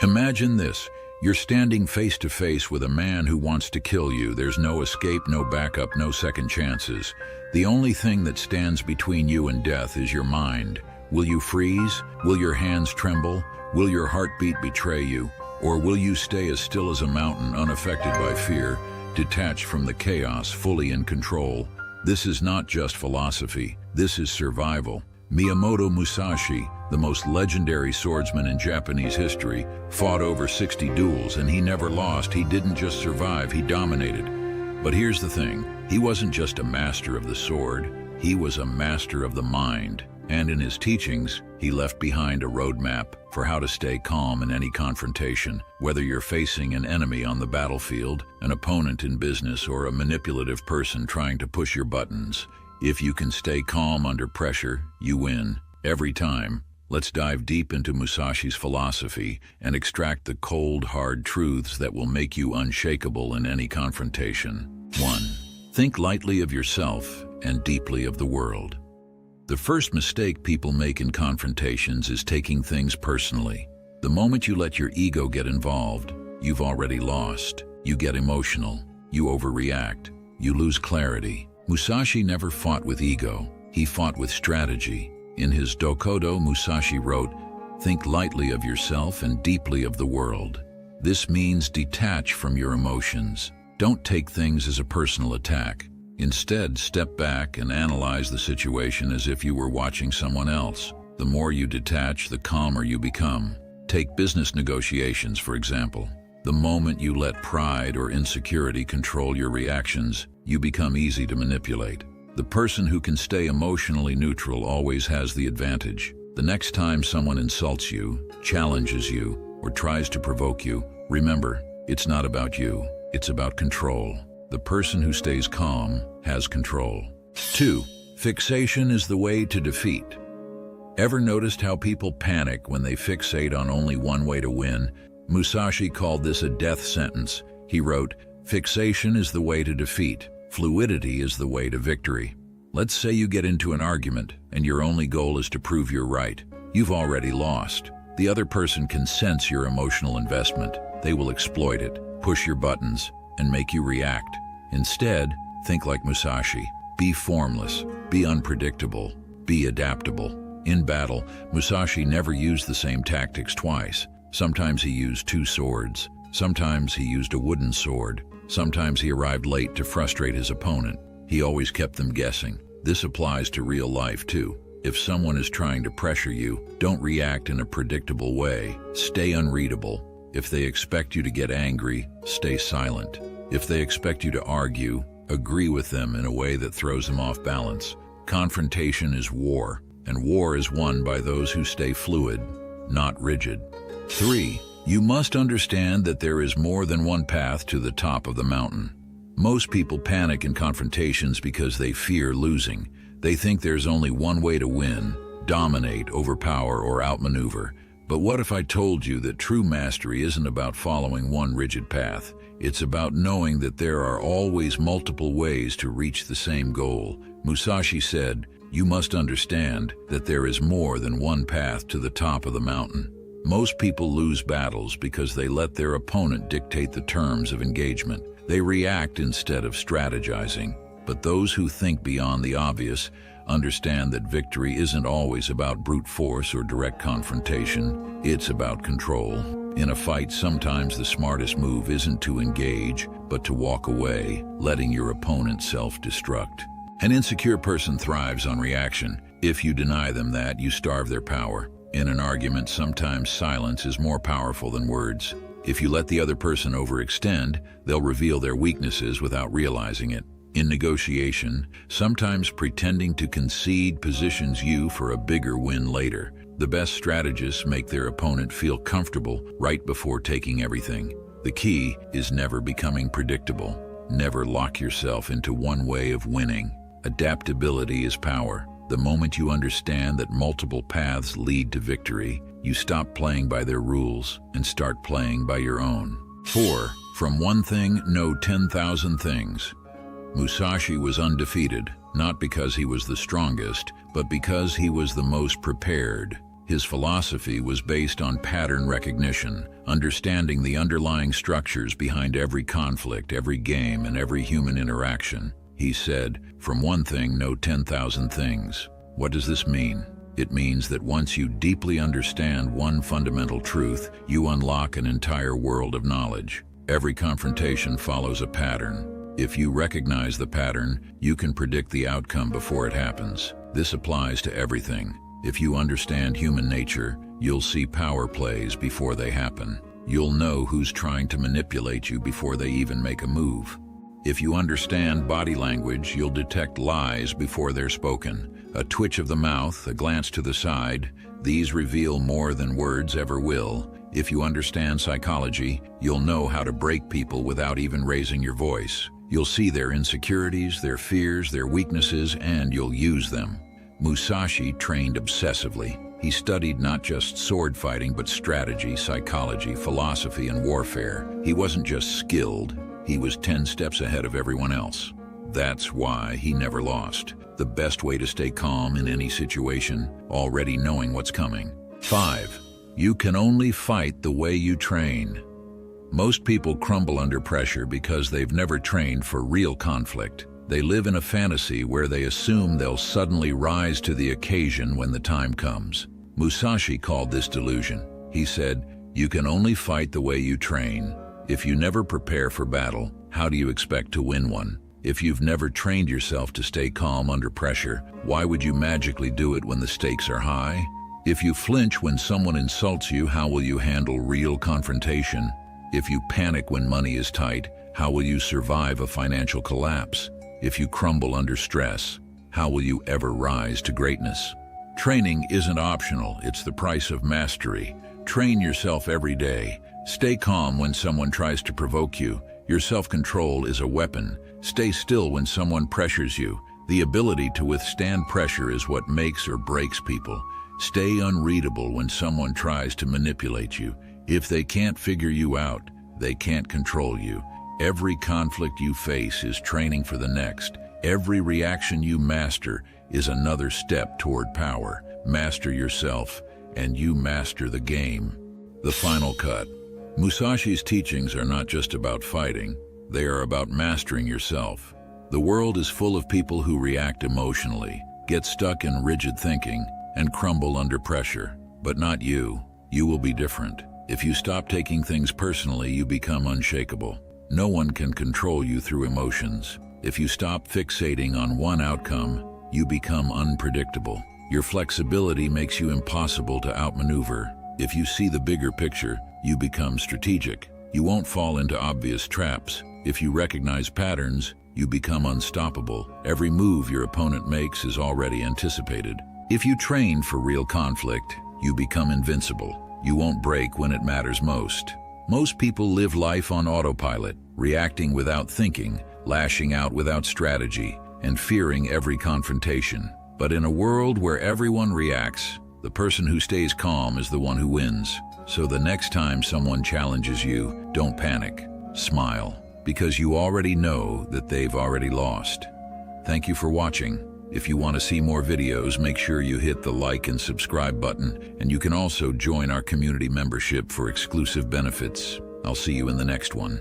Imagine this. You're standing face to face with a man who wants to kill you. There's no escape, no backup, no second chances. The only thing that stands between you and death is your mind. Will you freeze? Will your hands tremble? Will your heartbeat betray you? Or will you stay as still as a mountain, unaffected by fear, detached from the chaos, fully in control? This is not just philosophy. This is survival. Miyamoto Musashi, the most legendary swordsman in Japanese history, fought over 60 duels, and he never lost. He didn't just survive, he dominated. But here's the thing, he wasn't just a master of the sword, he was a master of the mind. And in his teachings, he left behind a roadmap for how to stay calm in any confrontation, whether you're facing an enemy on the battlefield, an opponent in business, or a manipulative person trying to push your buttons. If you can stay calm under pressure, you win. Every time. Let's dive deep into Musashi's philosophy and extract the cold, hard truths that will make you unshakable in any confrontation. 1. Think lightly of yourself and deeply of the world. The first mistake people make in confrontations is taking things personally. The moment you let your ego get involved, you've already lost. You get emotional. You overreact. You lose clarity. Musashi never fought with ego. He fought with strategy. In his Dokudo, Musashi wrote, "Think lightly of yourself and deeply of the world." This means detach from your emotions. Don't take things as a personal attack. Instead, step back and analyze the situation as if you were watching someone else. The more you detach, the calmer you become. Take business negotiations, for example. The moment you let pride or insecurity control your reactions, you become easy to manipulate. The person who can stay emotionally neutral always has the advantage. The next time someone insults you, challenges you, or tries to provoke you, remember, it's not about you, it's about control. The person who stays calm has control. 2. Fixation is the way to defeat. Ever noticed how people panic when they fixate on only one way to win? Musashi called this a death sentence. He wrote, "Fixation is the way to defeat. Fluidity is the way to victory." Let's say you get into an argument and your only goal is to prove you're right. You've already lost. The other person can sense your emotional investment. They will exploit it, push your buttons, and make you react. Instead, think like Musashi. Be formless, be unpredictable, be adaptable. In battle, Musashi never used the same tactics twice. Sometimes he used 2 swords. Sometimes he used a wooden sword. Sometimes he arrived late to frustrate his opponent. He always kept them guessing. This applies to real life too. If someone is trying to pressure you, don't react in a predictable way. Stay unreadable. If they expect you to get angry, stay silent. If they expect you to argue, agree with them in a way that throws them off balance. Confrontation is war, and war is won by those who stay fluid, not rigid. 3. You must understand that there is more than one path to the top of the mountain. Most people panic in confrontations because they fear losing. They think there's only one way to win: dominate, overpower, or outmaneuver. But what if I told you that true mastery isn't about following one rigid path? It's about knowing that there are always multiple ways to reach the same goal. Musashi said, "You must understand that there is more than one path to the top of the mountain." Most people lose battles because they let their opponent dictate the terms of engagement. They react instead of strategizing. But those who think beyond the obvious understand that victory isn't always about brute force or direct confrontation. It's about control. In a fight, sometimes the smartest move isn't to engage, but to walk away, letting your opponent self-destruct. An insecure person thrives on reaction. If you deny them that, you starve their power. In an argument, sometimes silence is more powerful than words. If you let the other person overextend, they'll reveal their weaknesses without realizing it. In negotiation, sometimes pretending to concede positions you for a bigger win later. The best strategists make their opponent feel comfortable right before taking everything. The key is never becoming predictable. Never lock yourself into one way of winning. Adaptability is power. The moment you understand that multiple paths lead to victory, you stop playing by their rules and start playing by your own. 4. From one thing, know 10,000 things. Musashi was undefeated, not because he was the strongest, but because he was the most prepared. His philosophy was based on pattern recognition, understanding the underlying structures behind every conflict, every game, and every human interaction. He said, "From one thing, know 10,000 things." What does this mean? It means that once you deeply understand one fundamental truth, you unlock an entire world of knowledge. Every confrontation follows a pattern. If you recognize the pattern, you can predict the outcome before it happens. This applies to everything. If you understand human nature, you'll see power plays before they happen. You'll know who's trying to manipulate you before they even make a move. If you understand body language, you'll detect lies before they're spoken. A twitch of the mouth, a glance to the side, these reveal more than words ever will. If you understand psychology, you'll know how to break people without even raising your voice. You'll see their insecurities, their fears, their weaknesses, and you'll use them. Musashi trained obsessively. He studied not just sword fighting, but strategy, psychology, philosophy, and warfare. He wasn't just skilled, he was 10 steps ahead of everyone else. That's why he never lost. The best way to stay calm in any situation, already knowing what's coming. 5. You can only fight the way you train. Most people crumble under pressure because they've never trained for real conflict. They live in a fantasy where they assume they'll suddenly rise to the occasion when the time comes. Musashi called this delusion. He said, "You can only fight the way you train. If you never prepare for battle, how do you expect to win one? If you've never trained yourself to stay calm under pressure, why would you magically do it when the stakes are high? If you flinch when someone insults you, how will you handle real confrontation? If you panic when money is tight, how will you survive a financial collapse? If you crumble under stress, how will you ever rise to greatness?" Training isn't optional, it's the price of mastery. Train yourself every day. Stay calm when someone tries to provoke you. Your self-control is a weapon. Stay still when someone pressures you. The ability to withstand pressure is what makes or breaks people. Stay unreadable when someone tries to manipulate you. If they can't figure you out, they can't control you. Every conflict you face is training for the next. Every reaction you master is another step toward power. Master yourself, and you master the game. The final cut. Musashi's teachings are not just about fighting, they are about mastering yourself. The world is full of people who react emotionally, get stuck in rigid thinking, and crumble under pressure. But not you. You will be different. If you stop taking things personally, you become unshakable. No one can control you through emotions. If you stop fixating on one outcome, you become unpredictable. Your flexibility makes you impossible to outmaneuver. If you see the bigger picture, you become strategic. You won't fall into obvious traps. If you recognize patterns, you become unstoppable. Every move your opponent makes is already anticipated. If you train for real conflict, you become invincible. You won't break when it matters most. Most people live life on autopilot, reacting without thinking, lashing out without strategy, and fearing every confrontation. But in a world where everyone reacts, the person who stays calm is the one who wins. So the next time someone challenges you, don't panic. Smile, because you already know that they've already lost. Thank you for watching. If you want to see more videos, make sure you hit the like and subscribe button, and you can also join our community membership for exclusive benefits. I'll see you in the next one.